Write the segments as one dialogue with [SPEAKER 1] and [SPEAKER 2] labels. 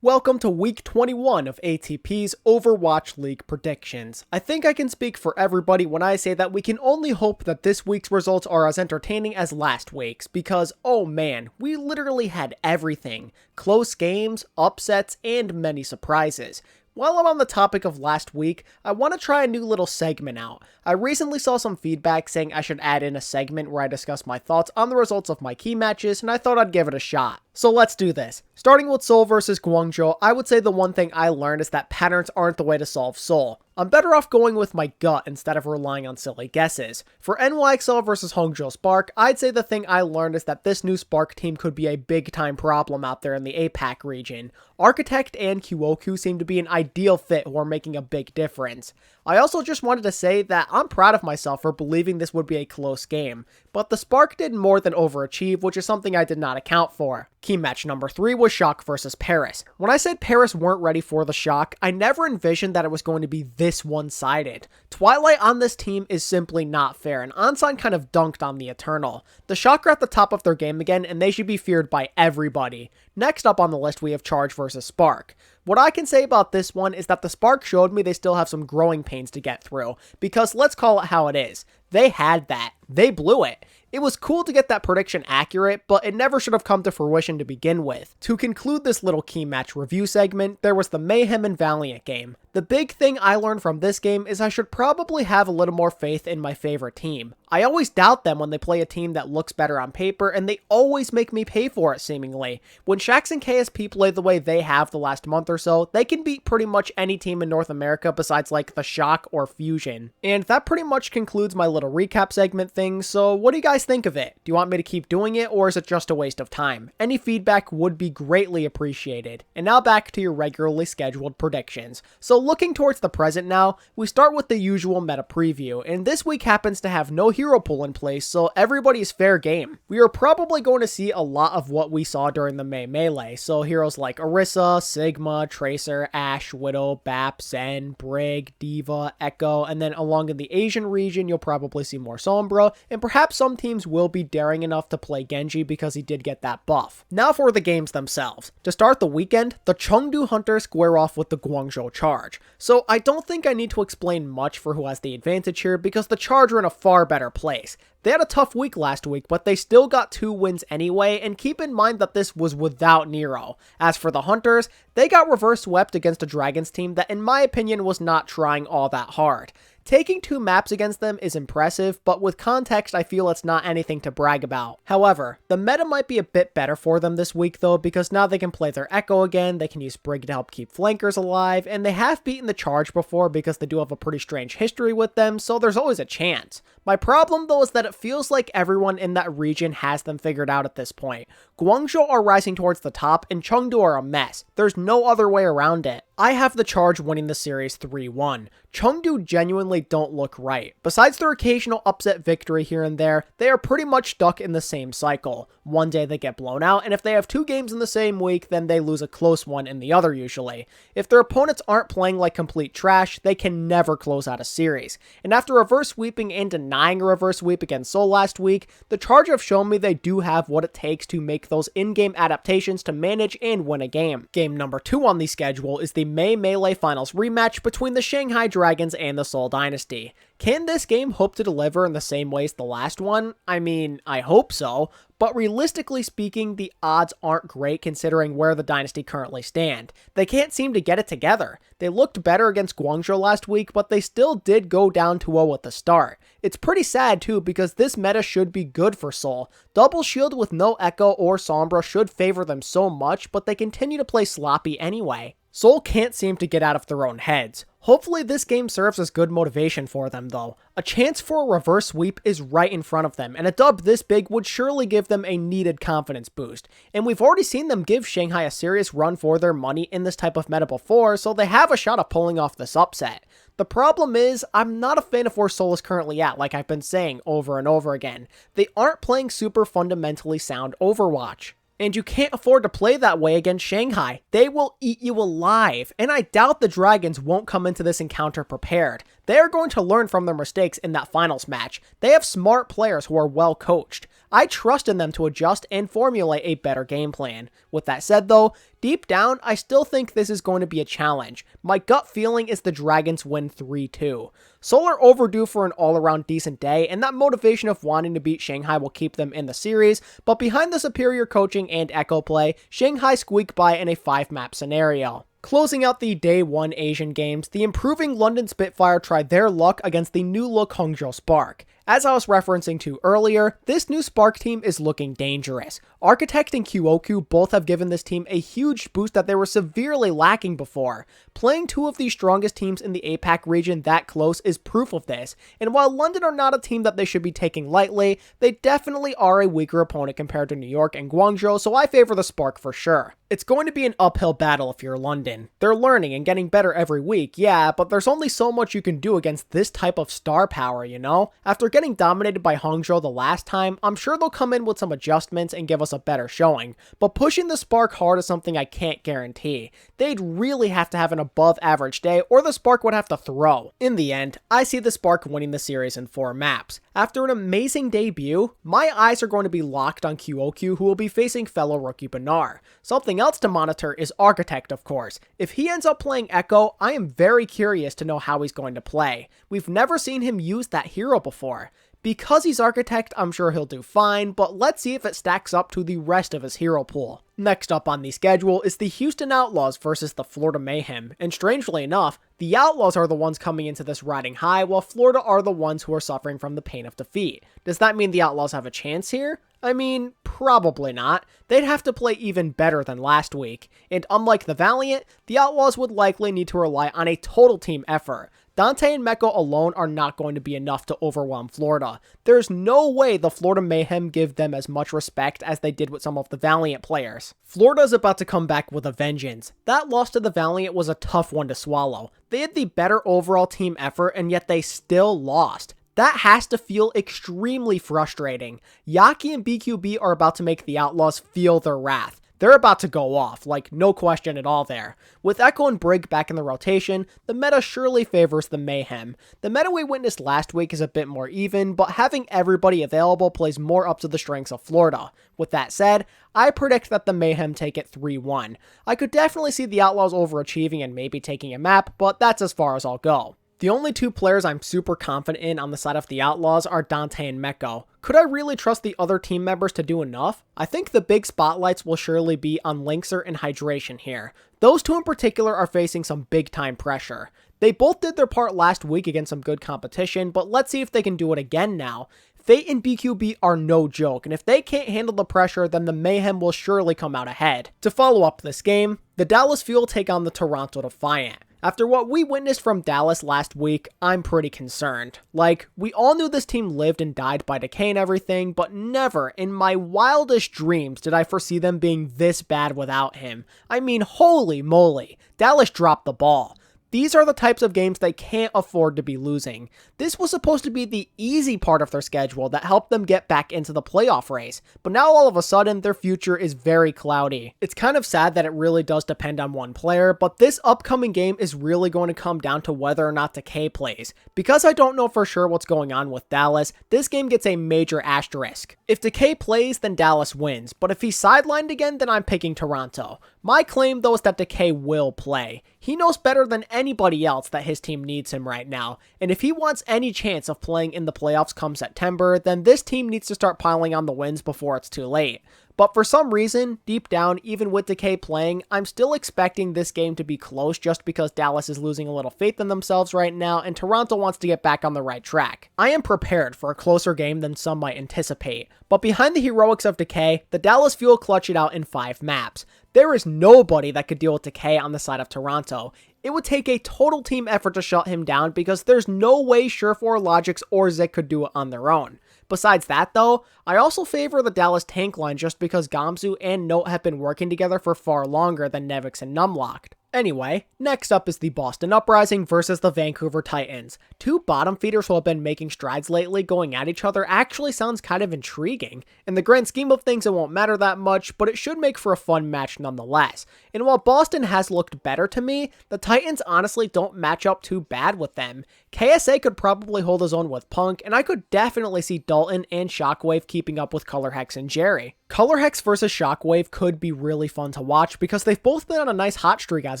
[SPEAKER 1] Welcome to week 21 of ATP's Overwatch League predictions. I think I can speak for everybody when I say that we can only hope that this week's results are as entertaining as last week's, because oh man, we literally had everything. Close games, upsets, and many surprises. While I'm on the topic of last week, I want to try a new little segment out. I recently saw some feedback saying I should add in a segment where I discuss my thoughts on the results of my key matches, and I thought I'd give it a shot. So let's do this. Starting with Seoul versus Guangzhou, I would say the one thing I learned is that patterns aren't the way to solve Seoul. I'm better off going with my gut instead of relying on silly guesses. For NYXL versus Hangzhou Spark, I'd say the thing I learned is that this new Spark team could be a big time problem out there in the APAC region. Architect and Kyoku seem to be an ideal fit who are making a big difference. I also just wanted to say that I'm proud of myself for believing this would be a close game, but the Spark did more than overachieve, which is something I did not account for. Key match number 3 was Shock versus Paris. When I said Paris weren't ready for the Shock, I never envisioned that it was going to be this one-sided. Twilight on this team is simply not fair, and Ansan kind of dunked on the Eternal. The Shock are at the top of their game again, and they should be feared by everybody. Next up on the list, we have Charge versus Spark. What I can say about this one is that the Spark showed me they still have some growing pains to get through, because let's call it how it is. They had that. They blew it. It was cool to get that prediction accurate, but it never should have come to fruition to begin with. To conclude this little key match review segment, there was the Mayhem and Valiant game. The big thing I learned from this game is I should probably have a little more faith in my favorite team. I always doubt them when they play a team that looks better on paper, and they always make me pay for it seemingly. When Shaxx and KSP play the way they have the last month or so, they can beat pretty much any team in North America besides like the Shock or Fusion. And that pretty much concludes my little recap segment thing, so what do you guys think of it? Do you want me to keep doing it, or is it just a waste of time? Any feedback would be greatly appreciated. And now back to your regularly scheduled predictions. So looking towards the present now, we start with the usual meta preview, and this week happens to have no hero pool in place, so everybody is fair game. We are probably going to see a lot of what we saw during the May Melee, so heroes like Orisa, Sigma, Tracer, Ashe, Widow, Bap, Zen, Brig, Diva, Echo, and then along in the Asian region, you'll probably see more Sombra, and perhaps some teams will be daring enough to play Genji because he did get that buff. Now for the games themselves. To start the weekend, the Chengdu Hunters square off with the Guangzhou Charge. So I don't think I need to explain much for who has the advantage here because the Charge are in a far better place. They had a tough week last week, but they still got 2 wins anyway, and keep in mind that this was without Nero. As for the Hunters, they got reverse swept against a Dragons team that in my opinion was not trying all that hard. Taking 2 maps against them is impressive, but with context I feel it's not anything to brag about. However, the meta might be a bit better for them this week though, because now they can play their Echo again, they can use Brig to help keep flankers alive, and they have beaten the Charge before because they do have a pretty strange history with them, so there's always a chance. My problem though is that it feels like everyone in that region has them figured out at this point. Guangzhou are rising towards the top, and Chengdu are a mess. There's no other way around it. I have the Charge winning the series 3-1. Chengdu genuinely don't look right. Besides their occasional upset victory here and there, they are pretty much stuck in the same cycle. One day they get blown out, and if they have 2 games in the same week, then they lose a close one in the other usually. If their opponents aren't playing like complete trash, they can never close out a series. And after reverse sweeping and denying a reverse sweep against Seoul last week, the Charge have shown me they do have what it takes to make those in-game adaptations to manage and win a game. Game number 2 on the schedule is the May Melee Finals rematch between the Shanghai Dragons and the Seoul Dynasty. Can this game hope to deliver in the same way as the last one? I mean, I hope so, but realistically speaking, the odds aren't great considering where the Dynasty currently stand. They can't seem to get it together. They looked better against Guangzhou last week, but they still did go down 2-0 at the start. It's pretty sad too because this meta should be good for Seoul. Double shield with no Echo or Sombra should favor them so much, but they continue to play sloppy anyway. Seoul can't seem to get out of their own heads. Hopefully this game serves as good motivation for them though. A chance for a reverse sweep is right in front of them, and a dub this big would surely give them a needed confidence boost. And we've already seen them give Shanghai a serious run for their money in this type of meta before, so they have a shot of pulling off this upset. The problem is, I'm not a fan of where Seoul is currently at, like I've been saying over and over again. They aren't playing super fundamentally sound Overwatch. And you can't afford to play that way against Shanghai. They will eat you alive, and I doubt the Dragons won't come into this encounter prepared. They are going to learn from their mistakes in that finals match. They have smart players who are well coached. I trust in them to adjust and formulate a better game plan. With that said though, deep down, I still think this is going to be a challenge. My gut feeling is the Dragons win 3-2. Seoul are overdue for an all-around decent day, and that motivation of wanting to beat Shanghai will keep them in the series, but behind the superior coaching and echo play, Shanghai squeak by in a 5-map scenario. Closing out the Day 1 Asian Games, the improving London Spitfire tried their luck against the new-look Guangzhou Spark. As I was referencing to earlier, this new Spark team is looking dangerous. Architect and Kyoku both have given this team a huge boost that they were severely lacking before. Playing two of the strongest teams in the APAC region that close is proof of this, and while London are not a team that they should be taking lightly, they definitely are a weaker opponent compared to New York and Guangzhou, so I favor the Spark for sure. It's going to be an uphill battle if you're London. They're learning and getting better every week, yeah, but there's only so much you can do against this type of star power, you know? After getting dominated by Hangzhou the last time, I'm sure they'll come in with some adjustments and give us a better showing, but pushing the Spark hard is something I can't guarantee. They'd really have to have an above average day or the Spark would have to throw. In the end, I see the Spark winning the series in 4 maps. After an amazing debut, my eyes are going to be locked on Kyoku, who will be facing fellow rookie Benar. Something else to monitor is Architect, of course. If he ends up playing Echo, I am very curious to know how he's going to play. We've never seen him use that hero before. Because he's Architect, I'm sure he'll do fine, but let's see if it stacks up to the rest of his hero pool. Next up on the schedule is the Houston Outlaws versus the Florida Mayhem, and strangely enough, the Outlaws are the ones coming into this riding high, while Florida are the ones who are suffering from the pain of defeat. Does that mean the Outlaws have a chance here? I mean, probably not. They'd have to play even better than last week, and unlike the Valiant, the Outlaws would likely need to rely on a total team effort. Dante and Meko alone are not going to be enough to overwhelm Florida. There's no way the Florida Mayhem give them as much respect as they did with some of the Valiant players. Florida is about to come back with a vengeance. That loss to the Valiant was a tough one to swallow. They had the better overall team effort and yet they still lost. That has to feel extremely frustrating. Yaki and BQB are about to make the Outlaws feel their wrath. They're about to go off, like no question at all there. With Echo and Brig back in the rotation, the meta surely favors the Mayhem. The meta we witnessed last week is a bit more even, but having everybody available plays more up to the strengths of Florida. With that said, I predict that the Mayhem take it 3-1. I could definitely see the Outlaws overachieving and maybe taking a map, but that's as far as I'll go. The only two players I'm super confident in on the side of the Outlaws are Dante and Meko. Could I really trust the other team members to do enough? I think the big spotlights will surely be on Linkser and Hydration here. Those two in particular are facing some big time pressure. They both did their part last week against some good competition, but let's see if they can do it again now. Fate and BQB are no joke, and if they can't handle the pressure, then the Mayhem will surely come out ahead. To follow up this game, the Dallas Fuel take on the Toronto Defiant. After what we witnessed from Dallas last week, I'm pretty concerned. Like, we all knew this team lived and died by decay and everything, but never in my wildest dreams did I foresee them being this bad without him. I mean, holy moly, Dallas dropped the ball. These are the types of games they can't afford to be losing. This was supposed to be the easy part of their schedule that helped them get back into the playoff race, but now all of a sudden their future is very cloudy. It's kind of sad that it really does depend on one player, but this upcoming game is really going to come down to whether or not Decay plays. Because I don't know for sure what's going on with Dallas, this game gets a major asterisk. If Decay plays, then Dallas wins, but if he's sidelined again, then I'm picking Toronto. My claim though is that Decay will play. He knows better than anybody else that his team needs him right now, and if he wants any chance of playing in the playoffs come September, then this team needs to start piling on the wins before it's too late. But for some reason, deep down, even with Decay playing, I'm still expecting this game to be close just because Dallas is losing a little faith in themselves right now and Toronto wants to get back on the right track. I am prepared for a closer game than some might anticipate, but behind the heroics of Decay, the Dallas Fuel clutch it out in 5 maps. There is nobody that could deal with Decay on the side of Toronto. It would take a total team effort to shut him down because there's no way Surefour, Logix, or Zik could do it on their own. Besides that though, I also favor the Dallas tank line just because Guangzhou and Note have been working together for far longer than Nevix and Numlocked. Anyway, next up is the Boston Uprising versus the Vancouver Titans. Two bottom feeders who have been making strides lately going at each other actually sounds kind of intriguing. In the grand scheme of things, it won't matter that much, but it should make for a fun match nonetheless. And while Boston has looked better to me, the Titans honestly don't match up too bad with them. KSA could probably hold his own with Punk, and I could definitely see Dalton and Shockwave keeping up with Color Hex and Jerry. Color Hex versus Shockwave could be really fun to watch because they've both been on a nice hot streak as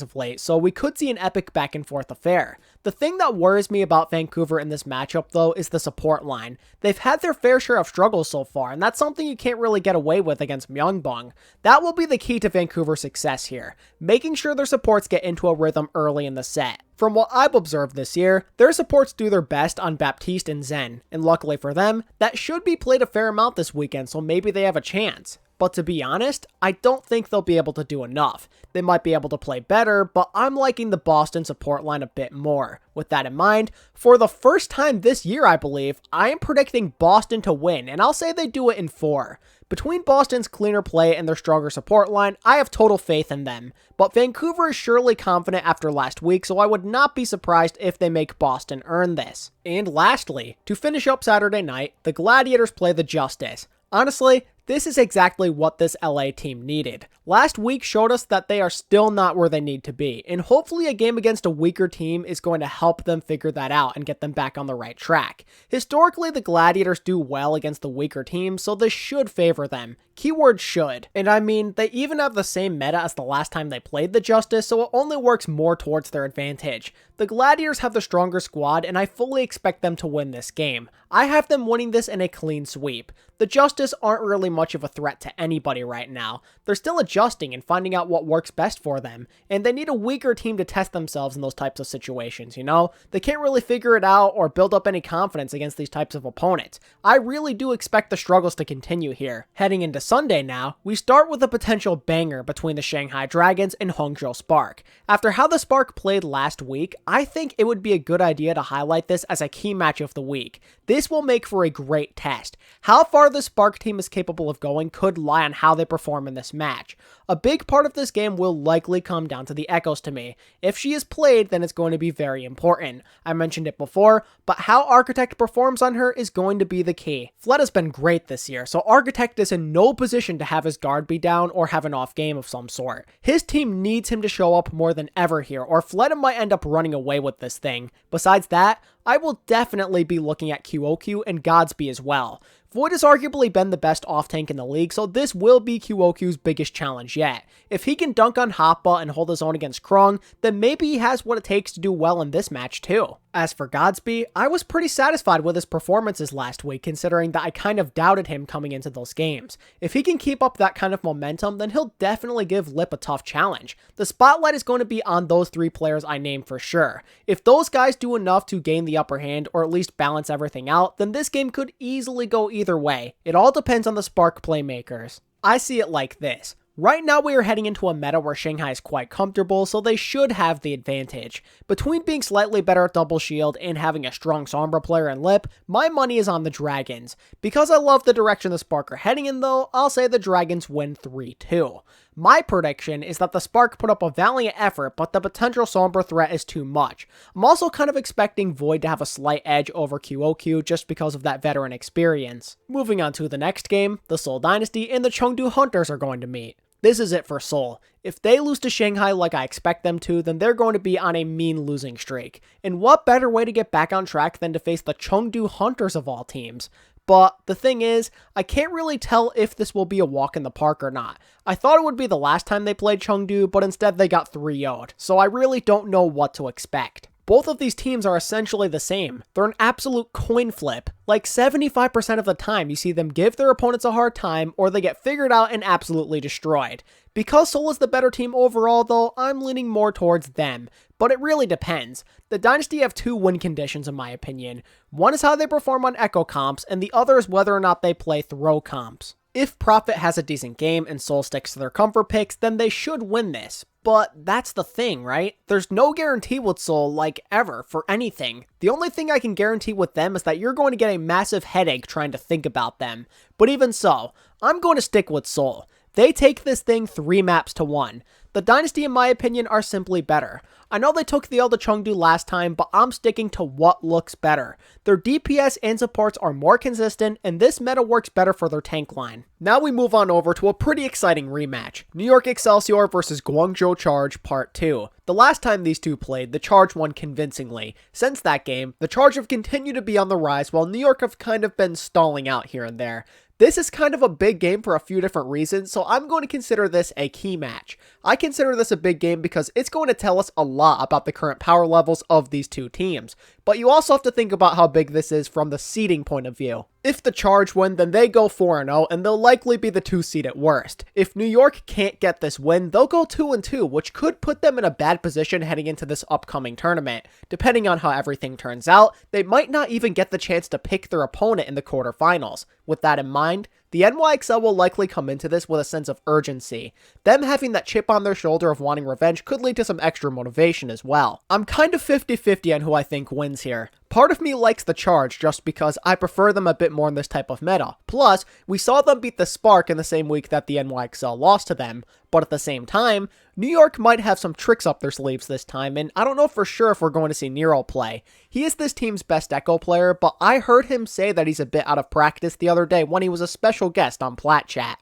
[SPEAKER 1] of late, so we could see an epic back and forth affair. The thing that worries me about Vancouver in this matchup though is the support line. They've had their fair share of struggles so far, and that's something you can't really get away with against Myeongbong. That will be the key to Vancouver's success here, making sure their supports get into a rhythm early in the set. From what I've observed this year, their supports do their best on Baptiste and Zen, and luckily for them, that should be played a fair amount this weekend, so maybe they have a chance. But to be honest, I don't think they'll be able to do enough. They might be able to play better, but I'm liking the Boston support line a bit more. With that in mind, for the first time this year I believe, I am predicting Boston to win, and I'll say they do it in 4. Between Boston's cleaner play and their stronger support line, I have total faith in them. But Vancouver is surely confident after last week, so I would not be surprised if they make Boston earn this. And lastly, to finish up Saturday night, the Gladiators play the Justice. Honestly, this is exactly what this LA team needed. Last week showed us that they are still not where they need to be, and hopefully a game against a weaker team is going to help them figure that out and get them back on the right track. Historically, the Gladiators do well against the weaker teams, so this should favor them. Keyword should. And I mean, they even have the same meta as the last time they played the Justice, so it only works more towards their advantage. The Gladiators have the stronger squad, and I fully expect them to win this game. I have them winning this in a clean sweep. The Justice aren't really much of a threat to anybody right now. They're still adjusting and finding out what works best for them, and they need a weaker team to test themselves in those types of situations, you know? They can't really figure it out or build up any confidence against these types of opponents. I really do expect the struggles to continue here. Heading into Sunday now, we start with a potential banger between the Shanghai Dragons and Hangzhou Spark. After how the Spark played last week, I think it would be a good idea to highlight this as a key match of the week. This will make for a great test. How far the Spark team is capable of going could lie on how they perform in this match. A big part of this game will likely come down to the Echoes to me. If she is played, then it's going to be very important. I mentioned it before, but how Architect performs on her is going to be the key. Fled has been great this year, so Architect is in no position to have his guard be down or have an off game of some sort. His team needs him to show up more than ever here, or Fled might end up running away with this thing. Besides that, I will definitely be looking at QOQ and Godsby as well. Void has arguably been the best off-tank in the league, so this will be QOQ's biggest challenge yet. If he can dunk on Hoppa and hold his own against Krong, then maybe he has what it takes to do well in this match too. As for Godsby, I was pretty satisfied with his performances last week, considering that I kind of doubted him coming into those games. If he can keep up that kind of momentum, then he'll definitely give Lip a tough challenge. The spotlight is going to be on those 3 players I named for sure. If those guys do enough to gain the upper hand, or at least balance everything out, then this game could easily go either way. It all depends on the Spark playmakers. I see it like this. Right now we are heading into a meta where Shanghai is quite comfortable, so they should have the advantage. Between being slightly better at double shield and having a strong Sombra player in Lip, my money is on the Dragons. Because I love the direction the Spark are heading in though, I'll say the Dragons win 3-2. My prediction is that the Spark put up a valiant effort, but the potential Sombra threat is too much. I'm also kind of expecting Void to have a slight edge over QOQ just because of that veteran experience. Moving on to the next game, the Seoul Dynasty and the Chengdu Hunters are going to meet. This is it for Seoul. If they lose to Shanghai like I expect them to, then they're going to be on a mean losing streak. And what better way to get back on track than to face the Chengdu Hunters of all teams? But the thing is, I can't really tell if this will be a walk in the park or not. I thought it would be the last time they played Chengdu, but instead they got 3-0'd, so I really don't know what to expect. Both of these teams are essentially the same. They're an absolute coin flip. Like 75% of the time, you see them give their opponents a hard time, or they get figured out and absolutely destroyed. Because Seoul is the better team overall though, I'm leaning more towards them. But it really depends. The Dynasty have 2 win conditions in my opinion. One is how they perform on Echo comps, and the other is whether or not they play throw comps. If Prophet has a decent game and Seoul sticks to their comfort picks, then they should win this. But that's the thing, right? There's no guarantee with Seoul, like ever, for anything. The only thing I can guarantee with them is that you're going to get a massive headache trying to think about them. But even so, I'm going to stick with Seoul. They take this thing 3 maps to 1. The The Dynasty, in my opinion, are simply better. I know they took the L to Chengdu last time, but I'm sticking to what looks better. Their DPS and supports are more consistent, and this meta works better for their tank line. Now we move on over to a pretty exciting rematch. New York Excelsior versus Guangzhou Charge Part 2. The last time these two played, the Charge won convincingly. Since that game, the Charge have continued to be on the rise, while New York have kind of been stalling out here and there. This is kind of a big game for a few different reasons, so I'm going to consider this a key match. I consider this a big game because it's going to tell us a lot about the current power levels of these two teams. But you also have to think about how big this is from the seeding point of view. If the Charge win, then they go 4-0, and they'll likely be the 2 seed at worst. If New York can't get this win, they'll go 2-2, which could put them in a bad position heading into this upcoming tournament. Depending on how everything turns out, they might not even get the chance to pick their opponent in the quarterfinals. With that in mind, the NYXL will likely come into this with a sense of urgency. Them having that chip on their shoulder of wanting revenge could lead to some extra motivation as well. I'm kind of 50-50 on who I think wins here. Part of me likes the Charge just because I prefer them a bit more in this type of meta. Plus, we saw them beat the Spark in the same week that the NYXL lost to them, but at the same time, New York might have some tricks up their sleeves this time, and I don't know for sure if we're going to see Nero play. He is this team's best Echo player, but I heard him say that he's a bit out of practice the other day when he was a special guest on Plat Chat.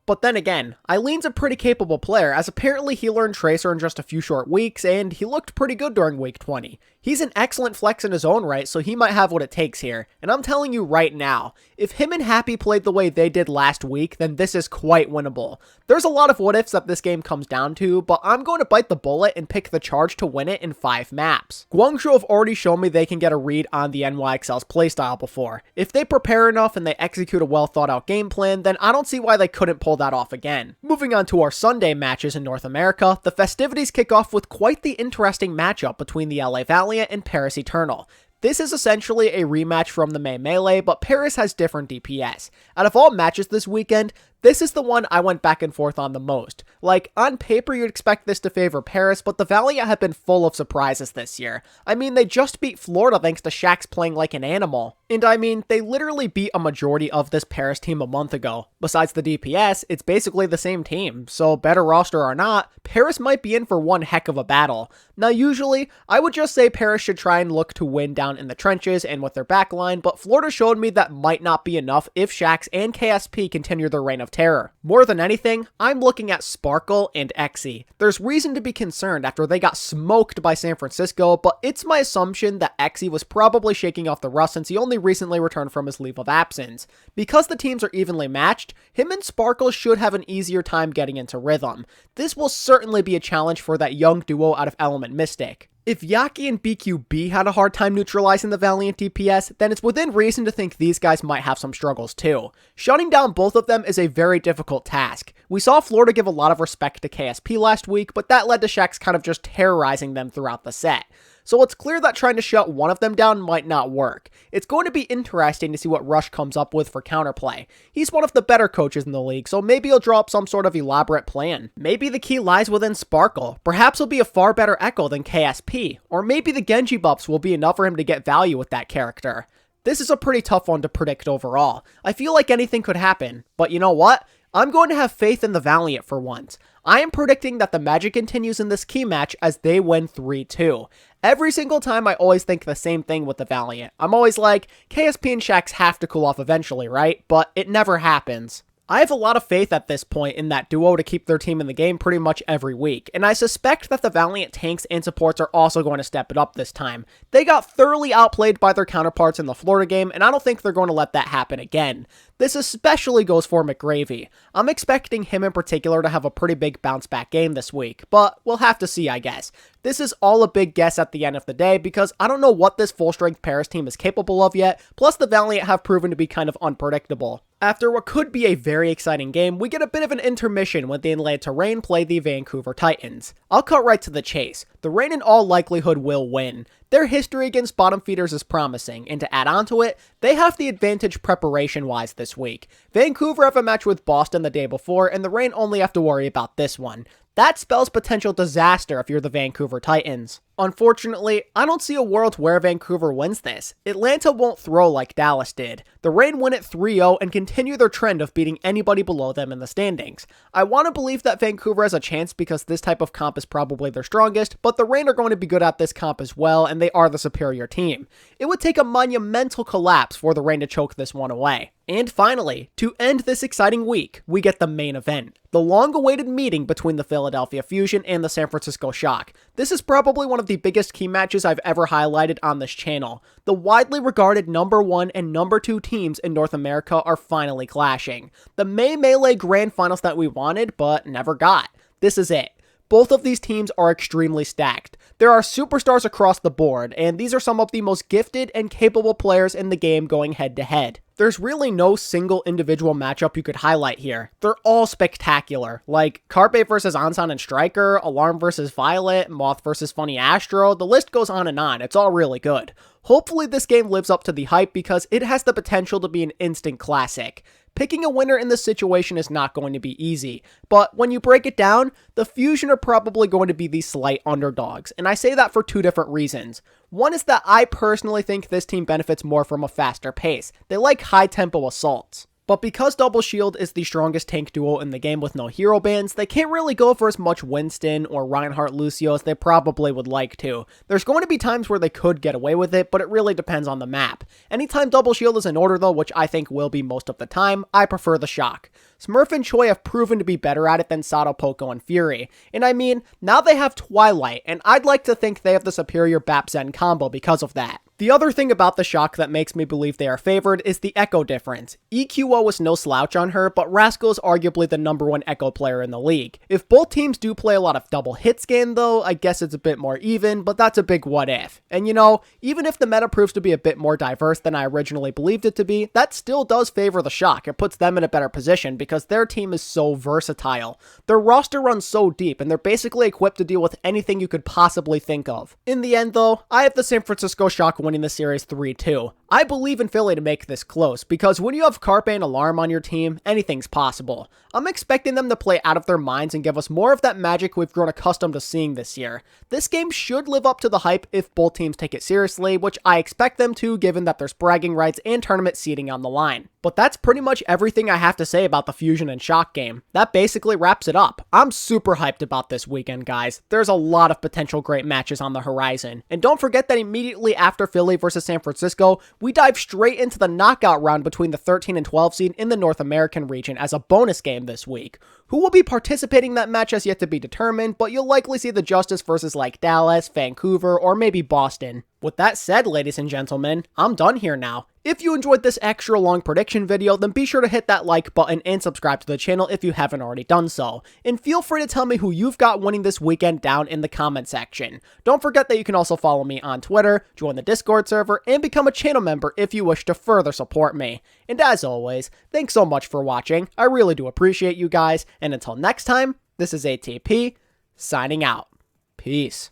[SPEAKER 1] But then again, Eileen's a pretty capable player, as apparently he learned Tracer in just a few short weeks, and he looked pretty good during week 20. He's an excellent flex in his own right, so he might have what it takes here. And I'm telling you right now, if him and Happy played the way they did last week, then this is quite winnable. There's a lot of what-ifs that this game comes down to, but I'm going to bite the bullet and pick the Charge to win it in 5 maps. Guangzhou have already shown me they can get a read on the NYXL's playstyle before. If they prepare enough and they execute a well-thought-out game plan, then I don't see why they couldn't pull that off again. Moving on to our Sunday matches in North America, the festivities kick off with quite the interesting matchup between the LA Valiant and Paris Eternal. This is essentially a rematch from the May Melee, but Paris has different DPS. Out of all matches this weekend, this is the one I went back and forth on the most. Like, on paper you'd expect this to favor Paris, but the Valiant have been full of surprises this year. I mean, they just beat Florida thanks to Shax playing like an animal. And I mean, they literally beat a majority of this Paris team a month ago. Besides the DPS, it's basically the same team, so better roster or not, Paris might be in for one heck of a battle. Now usually, I would just say Paris should try and look to win down in the trenches and with their backline, but Florida showed me that might not be enough if Shax and KSP continue their reign of terror. More than anything, I'm looking at Sparkle and Exy. There's reason to be concerned after they got smoked by San Francisco, but it's my assumption that Exy was probably shaking off the rust since he only recently returned from his leave of absence. Because the teams are evenly matched, him and Sparkle should have an easier time getting into rhythm. This will certainly be a challenge for that young duo out of Element Mystic. If Yaki and BQB had a hard time neutralizing the Valiant DPS, then it's within reason to think these guys might have some struggles too. Shutting down both of them is a very difficult task. We saw Florida give a lot of respect to KSP last week, but that led to Shax kind of just terrorizing them throughout the set. So it's clear that trying to shut one of them down might not work. It's going to be interesting to see what Rush comes up with for counterplay. He's one of the better coaches in the league, so maybe he'll draw up some sort of elaborate plan. Maybe the key lies within Sparkle. Perhaps he'll be a far better Echo than KSP. Or maybe the Genji buffs will be enough for him to get value with that character. This is a pretty tough one to predict overall. I feel like anything could happen, but you know what? I'm going to have faith in the Valiant for once. I am predicting that the magic continues in this key match as they win 3-2. Every single time I always think the same thing with the Valiant. I'm always like, KSP and Shax have to cool off eventually, right? But it never happens. I have a lot of faith at this point in that duo to keep their team in the game pretty much every week, and I suspect that the Valiant tanks and supports are also going to step it up this time. They got thoroughly outplayed by their counterparts in the Florida game, and I don't think they're going to let that happen again. This especially goes for McGravy. I'm expecting him in particular to have a pretty big bounce back game this week, but we'll have to see, I guess. This is all a big guess at the end of the day because I don't know what this full-strength Paris team is capable of yet, plus the Valiant have proven to be kind of unpredictable. After what could be a very exciting game, we get a bit of an intermission when the Atlanta Reign play the Vancouver Titans. I'll cut right to the chase. The Reign in all likelihood will win. Their history against bottom feeders is promising, and to add on to it, they have the advantage preparation-wise this week. Vancouver have a match with Boston the day before, and the Reign only have to worry about this one. That spells potential disaster if you're the Vancouver Titans. Unfortunately, I don't see a world where Vancouver wins this. Atlanta won't throw like Dallas did. The Reign win at 3-0 and continue their trend of beating anybody below them in the standings. I want to believe that Vancouver has a chance because this type of comp is probably their strongest, but the Reign are going to be good at this comp as well, and they are the superior team. It would take a monumental collapse for the Reign to choke this one away. And finally, to end this exciting week, we get the main event. The long-awaited meeting between the Philadelphia Fusion and the San Francisco Shock. This is probably one of the biggest key matches I've ever highlighted on this channel. The widely regarded number 1 and number 2 teams in North America are finally clashing. The May Melee Grand Finals that we wanted, but never got. This is it. Both of these teams are extremely stacked. There are superstars across the board, and these are some of the most gifted and capable players in the game going head to head. There's really no single individual matchup you could highlight here. They're all spectacular, like Carpe versus Ansan and Striker, Alarm versus Violet, Moth versus Funny Astro, the list goes on and on, it's all really good. Hopefully this game lives up to the hype because it has the potential to be an instant classic. Picking a winner in this situation is not going to be easy, but when you break it down, the Fusion are probably going to be the slight underdogs, and I say that for 2 different reasons. One is that I personally think this team benefits more from a faster pace. They like high-tempo assaults. But because Double Shield is the strongest tank duo in the game with no hero bans, they can't really go for as much Winston or Reinhardt Lucio as they probably would like to. There's going to be times where they could get away with it, but it really depends on the map. Anytime Double Shield is in order though, which I think will be most of the time, I prefer the Shock. Smurf and Choi have proven to be better at it than Sato, Poco, and Fury. And I mean, now they have Twilight, and I'd like to think they have the superior Bap Zen combo because of that. The other thing about the Shock that makes me believe they are favored is the Echo difference. EQO was no slouch on her, but Rascal is arguably the number 1 Echo player in the league. If both teams do play a lot of double hit scan though, I guess it's a bit more even, but that's a big what if. And you know, even if the meta proves to be a bit more diverse than I originally believed it to be, that still does favor the Shock. It puts them in a better position because their team is so versatile. Their roster runs so deep and they're basically equipped to deal with anything you could possibly think of. In the end though, I have the San Francisco Shock winning the series 3-2. I believe in Philly to make this close, because when you have Carpe and Alarm on your team, anything's possible. I'm expecting them to play out of their minds and give us more of that magic we've grown accustomed to seeing this year. This game should live up to the hype if both teams take it seriously, which I expect them to given that there's bragging rights and tournament seeding on the line. But that's pretty much everything I have to say about the Fusion and Shock game. That basically wraps it up. I'm super hyped about this weekend, guys. There's a lot of potential great matches on the horizon. And don't forget that immediately after Philly versus San Francisco, we dive straight into the knockout round between the 13 and 12 seed in the North American region as a bonus game this week. Who will be participating in that match has yet to be determined, but you'll likely see the Justice versus like Dallas, Vancouver, or maybe Boston. With that said, ladies and gentlemen, I'm done here now. If you enjoyed this extra long prediction video, then be sure to hit that like button and subscribe to the channel if you haven't already done so. And feel free to tell me who you've got winning this weekend down in the comment section. Don't forget that you can also follow me on Twitter, join the Discord server, and become a channel member if you wish to further support me. And as always, thanks so much for watching. I really do appreciate you guys. And until next time, this is ATP, signing out. Peace.